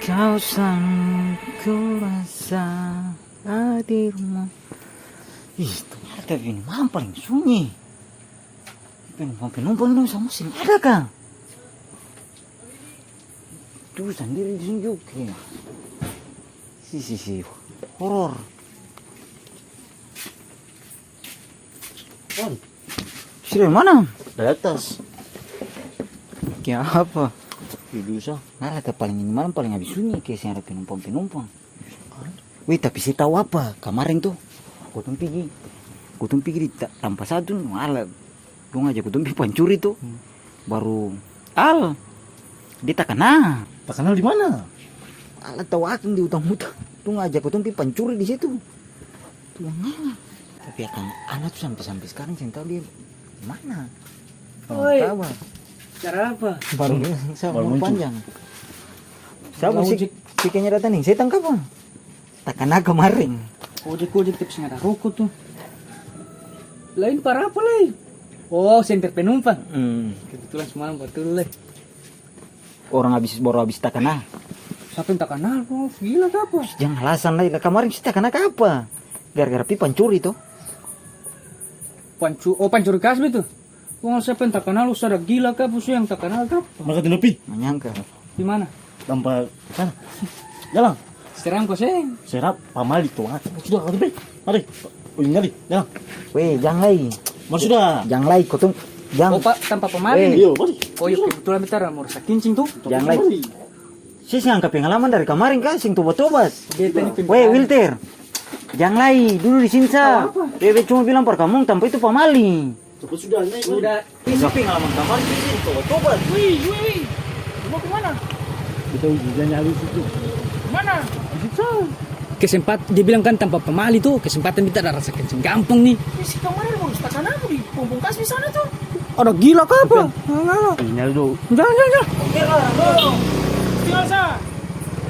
Kau selalu kurasa hadirmu. Ih, ternyata ini malam paling sunyi. Penumpang itu sama sini ada kan? Tuh sendiri di sini juga. Si horor. Oh, Sudah mana? di atas. Kayak apa? Bisa. Nah, paling ini malam paling habis sunyi kayak ada penumpang. Wih, tapi saya tahu apa? Kemarin tuh, aku pergi di tanpa satu, malah dong aja aku pergi pancuri tuh. Baru dia tak kenal. Tak kenal di mana? Alah tahu aking di utang-utang. Tuh ngajak aku pancuri di situ. Tuh ngalah. Tapi anak tuh sampai sekarang saya tahu dia di mana. Oi. Tahu. Cara apa? Baru Baru muncul. panjang. Siapa sih kayaknya datang nih? Saya tangkap bang. Tak kena kemarin. Ojek tapi nggak ada rokok tuh. Lain para apa lain? Oh, senter penumpang. Kebetulan semalam betul lah. Orang baru habis tak kena. Siapa yang tak kenal? Oh, gila apa? Jangan alasan lah. Kemarin sih tak kena apa? Gara-gara pi pancuri tuh. Pancuri kasbi tuh. Wong siapa yang tak kenal lu sudah gila kah? Busu yang tak kenal kah? Maka tinupi. Menyangka. Di mana? Tanpa sana. Jalan. Sekarang kau seng. Serap pamali tuh. Sudah, tinupi. Mari. Nyari. Jalan. Weh, jangan lagi. Mari sudah. Jangan lagi. Kau tuh. Jangan. Oh, Pak, tanpa pemain. Iyo, mari. Oh, iya kebetulan bentar mau rusak kincing tuh. Jangan lagi. Saya sih angkat pengalaman dari kemarin kan. Sing tobat-tobat. Dia tanya Weh, Wilter. Jangan lagi. Dulu di Sinsa. Bebe cuma bilang per kamu tanpa itu pamali. Cepat sudah, naik. Udah. Ini pengalaman kemarin sih tobat-tobat. Wih. Mau kemana? Kita ujian nyari situ. Mana? Dia bilang kan tanpa pemali tuh kesempatan kita ada rasa kencing gampang nih. Si kemarin mau stakan apa di pompong kas di sana tuh? Ada gila kah apa? Enggak. Nyari dulu. Jangan. Tinggal saya.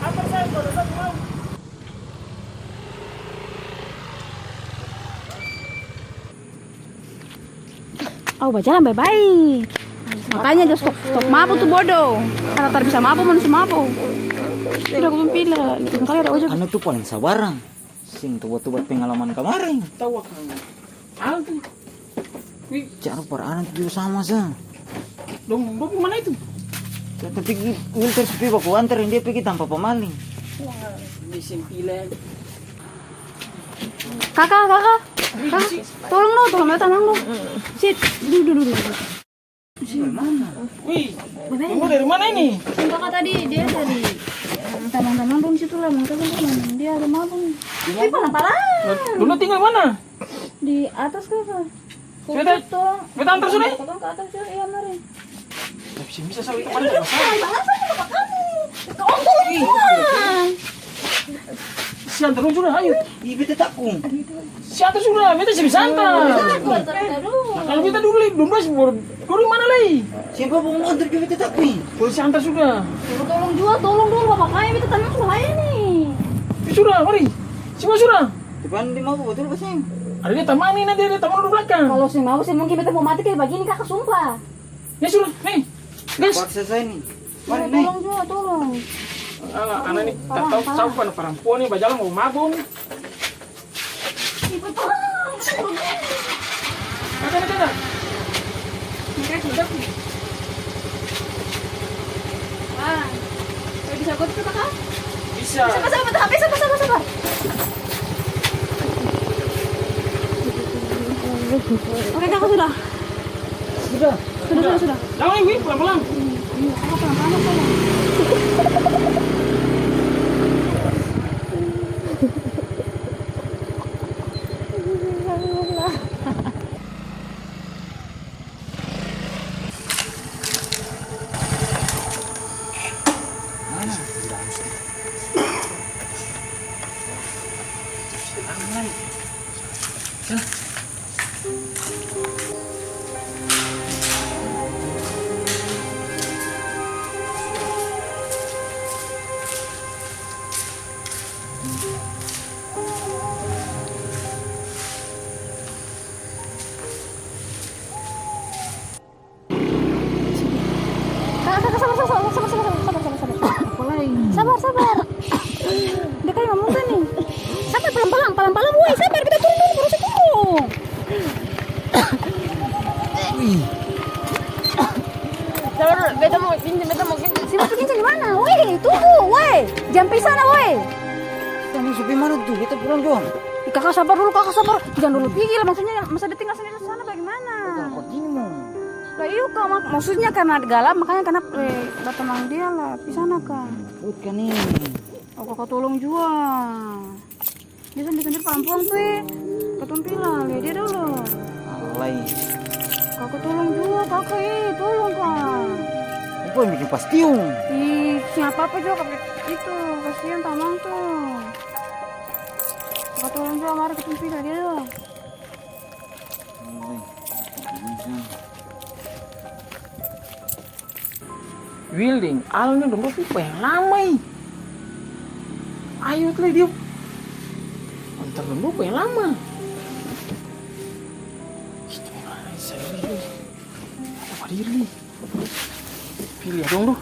Antar saya pada satu mau. Oh, berjalan baik-baik. Makanya dia stop mabuk tuh bodoh. Karena tak bisa mabuk, manusia mabuk. Tidak aku pilih. Lima kali ada ojek. Anu tuh paling sabaran. Sing tobat-tobat pengalaman kemarin. Tahu aku. Tuh. Wih, Cara per anak juga sama sah. dong mana itu? Tapi Wilter sepi baku anterin dia pergi tanpa pemaling. Di simpilan. Kakak. Tolong ya tanang lu. Sit, duduk. Wih, kamu dari mana ini? Kakak tadi dia dari tanang dong situ lah, makanya dia ada mabuk. Tapi parah. Dulu tinggal mana? Di atas kakak. Beta antar sudah. Tolong ke atas ya, iya mari. Bisa sampai kemana? Si antar sudah, ayo. Ih, beta takung. Si antar sudah, beta bisa antar. Kalau kita dulu 12 baru mana lagi? Siapa mau nganter juga beta takung. Polisi antar sudah. Tolong dulu bapak kaya beta tanang sudah ini. Sudah, mari. Semua sudah. Depan dia mau betul pasang. Ada dia temani nanti ada teman di belakang. Kalau sih mau sih mungkin beta mau mati kayak begini kakak sumpah. Ya sudah, nih. Gas. Paksa saya nih. Mari nih. Tolong juga, tolong. Anak ini tak tahu siapa perempuan ini berjalan mau mabung. Ibu tolong. Ada. Ah, bisa kau tuh kakak? Bisa. Sabar, sabar. Oke kakak sudah. Sudah. Sudah. Jangan ini, pelan-pelan. Kakak pelan-pelan tolong. Kakak, sabar. Aku lagi Sabar, sabar. Dia kayak ngomong kan nih. Sabar pelan-pelan, pelan-pelan. Woi, sabar kita turun dulu baru turun. Sabar, beta mau kincin. Si masuk kincin di mana? Woi, tunggu, woi. Jangan pisah sana, woi. Kamu sepi mana tuh? Kita pulang dong. Kakak sabar dulu, kakak sabar. Jangan dulu pergi lah, maksudnya masa ditinggal sendiri di sana bagaimana? Kok gini mau? Lah iya kak, maksudnya karena galap makanya karena datang dia lah, pisana kak. Bukan ini. Oh kakak tolong juga. Dia sendiri perempuan tuh, ketun pilah, lihat dia dulu. Alay. Kakak tolong juga kakak, tolong kak. Apa yang bikin pastiin? Ih, siapa apa juga kakak itu, kasihan tamang tuh. Kakak tolong juga, mari ketun pilah dia dulu. Alay. Wilding, alnya dong pipa yang lama ih. Ayo tuh dia. Antar dong yang lama. Apa diri? Pilih dong lu.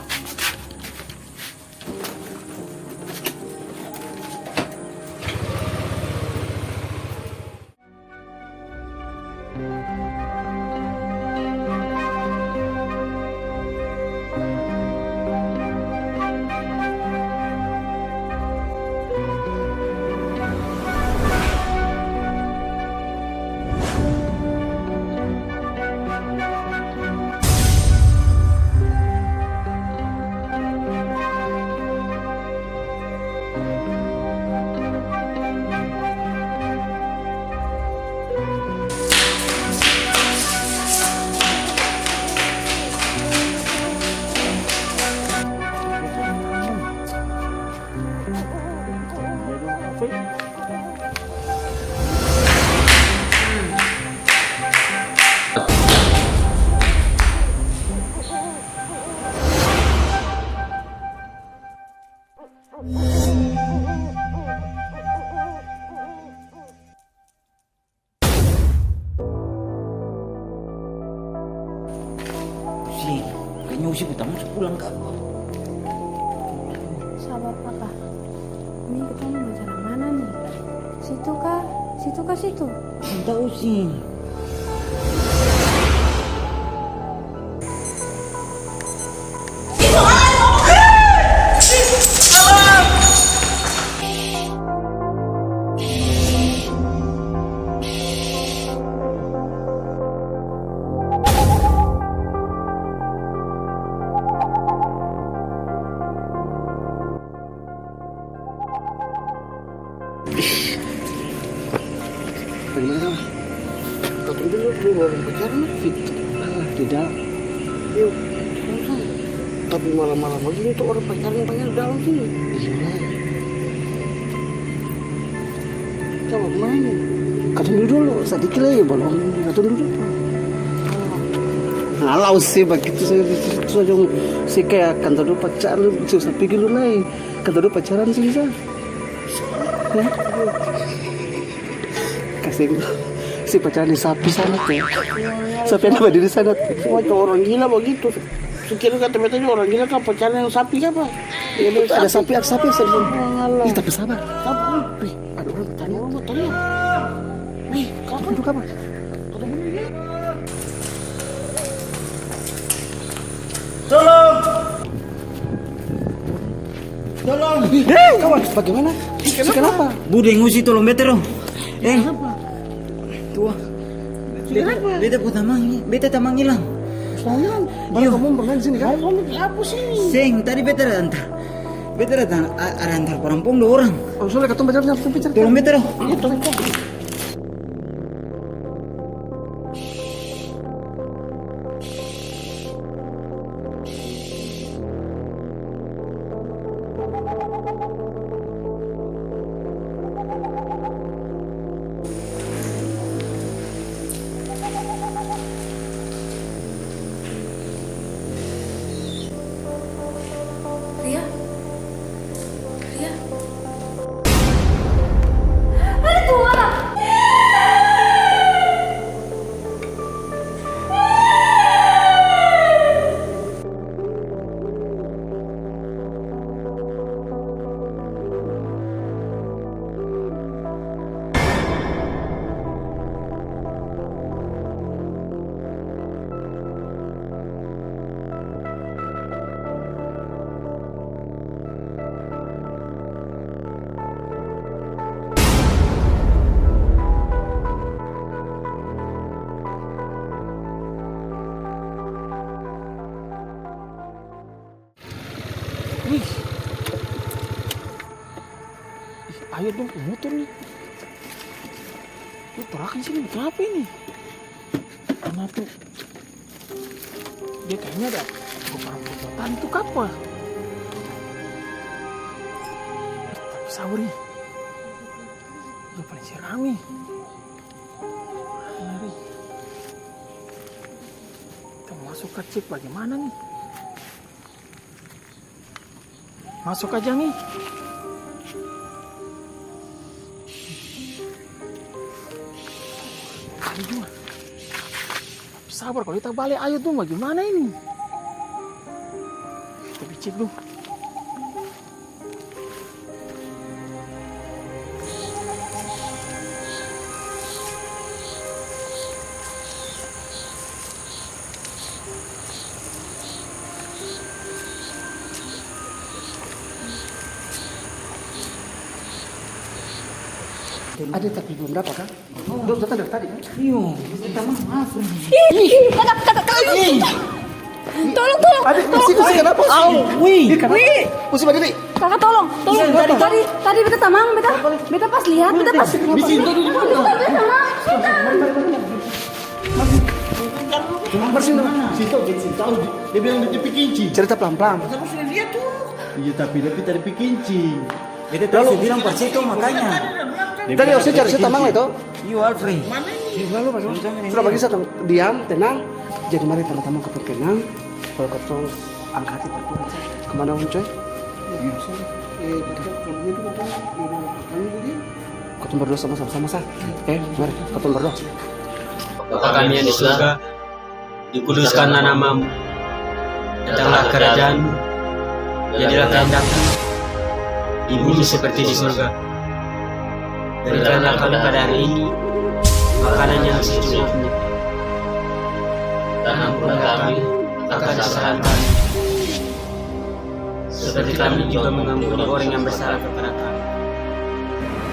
Kayaknya usia pertama pulang kak. Sabar kakak. Ini kita mau jalan mana nih? Situ kah? Situ kah situ? Tidak tahu sih. Bagaimana? Kau tunggu dulu orang pacaran fit. Tidak. Yuk. Tapi malam-malam begini tuh orang pacaran banyak di dalam sini. Iya. Coba kemana? Kau tunggu dulu, sedikit lagi belum. Kau tunggu dulu. Halau sih begitu saja sih kayak kantor dulu pacaran susah pikir dulu lagi. Kantor dulu pacaran sih bisa. Ya. Kasih si pacaran di sapi sana tuh. Sapi apa di sana tuh? Macam orang gila begitu. Sekira kata betanya orang gila kan pacaran yang sapi apa? Ada sapi sebelum. Ih, tapi sabar. Sabar. Ada orang tanya orang mau tanya. Nih, kamu duduk apa? Tolong! Kawan, bagaimana? Kenapa? Bude ngusi tolong bete dong. Tua. Beta pun tamang hilang. Soalnya, baru kamu pernah di sini kan? Kamu apa sih? Seng, tadi beta datang. Beta datang ada antar perempuan 2 orang. Oh, soalnya ketemu pacarnya aku bicara. Tolong beta dong. Iya, tolong. Ria? Ria? Ada tua! Ih, ayo dong motor nih. Lu terakan sini kenapa ini? Karena tuh dia kayaknya ada kotoran itu apa? Tapi sabri, lu paling sirami. Mari kita masuk ke cek bagaimana nih? Masuk aja nih. Ayo juga. Sabar kalau kita balik ayo tuh bagaimana ini? Kita cek dulu. Ada tapi belum dapat kan? Belum datang dari tadi kan? Iya, minta maaf. Tolong. Adik, masih kenapa sih? Wih, Pusing bagi nih. Kakak tolong. Tadi beta tamang, beta pas lihat, beta pas. Misi itu dulu. Cuma bersih dong. Situ tahu dia bilang dia pikinci. Cerita pelan-pelan. Iya tapi dia tadi pikinci. beta tadi bilang per situ makanya. Tadi harus cari saya tamang itu. Iya, Alfred. Lalu Mas. Sudah bagi saya diam, tenang. Jadi mari teman-teman kita tenang. Kalau kau angkat itu kemana Uncoy? Kau berdoa sama-sama sah. Mari kau berdoa. Bapa kami yang di surga, dikuduskanlah namamu, datanglah kerajaanmu, jadilah kehendakmu di bumi seperti di surga. Berikanlah kami pada hari ini makanan yang secukupnya, dan ampunilah kami akan kesalahan kami, seperti kami juga mengampuni orang yang bersalah kepada kami.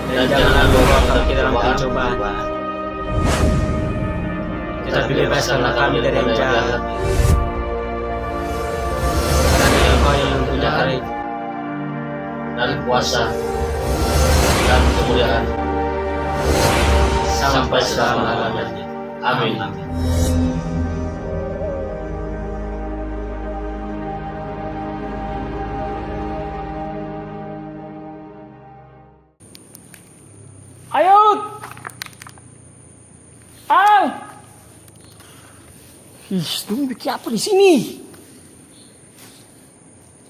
Dan janganlah bawa kami ke dalam pencobaan, tetapi bebaskanlah kami dari yang jahat. Karena Engkau yang mempunyai hari dan kuasa dan kemuliaan sampai selama-lamanya. Amin. Ayo! Al! Ih, dong bikin apa di sini?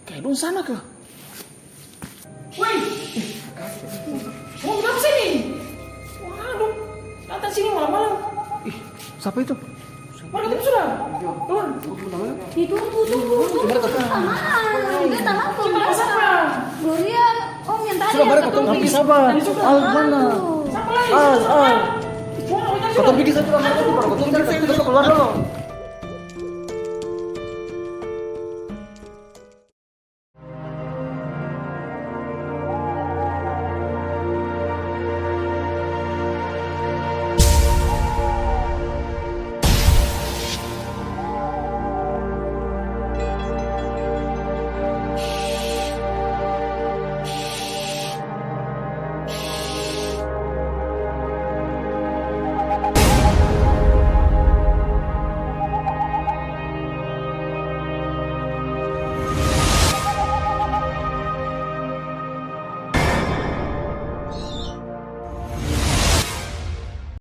Kayak dong sana ke? Woi! Mau kenapa sini? Waduh, datang sini malam-malam. Ih, siapa itu? Mari ketemu sudah. Keluar. Tunggu. Dia tamang tuh. Siapa? Gloria, om yang tadi. Sudah mari ketemu. Tapi sabar. Al, mana? Siapa Al. Ketemu pergi satu kamar dulu, baru ketemu kita keluar dulu.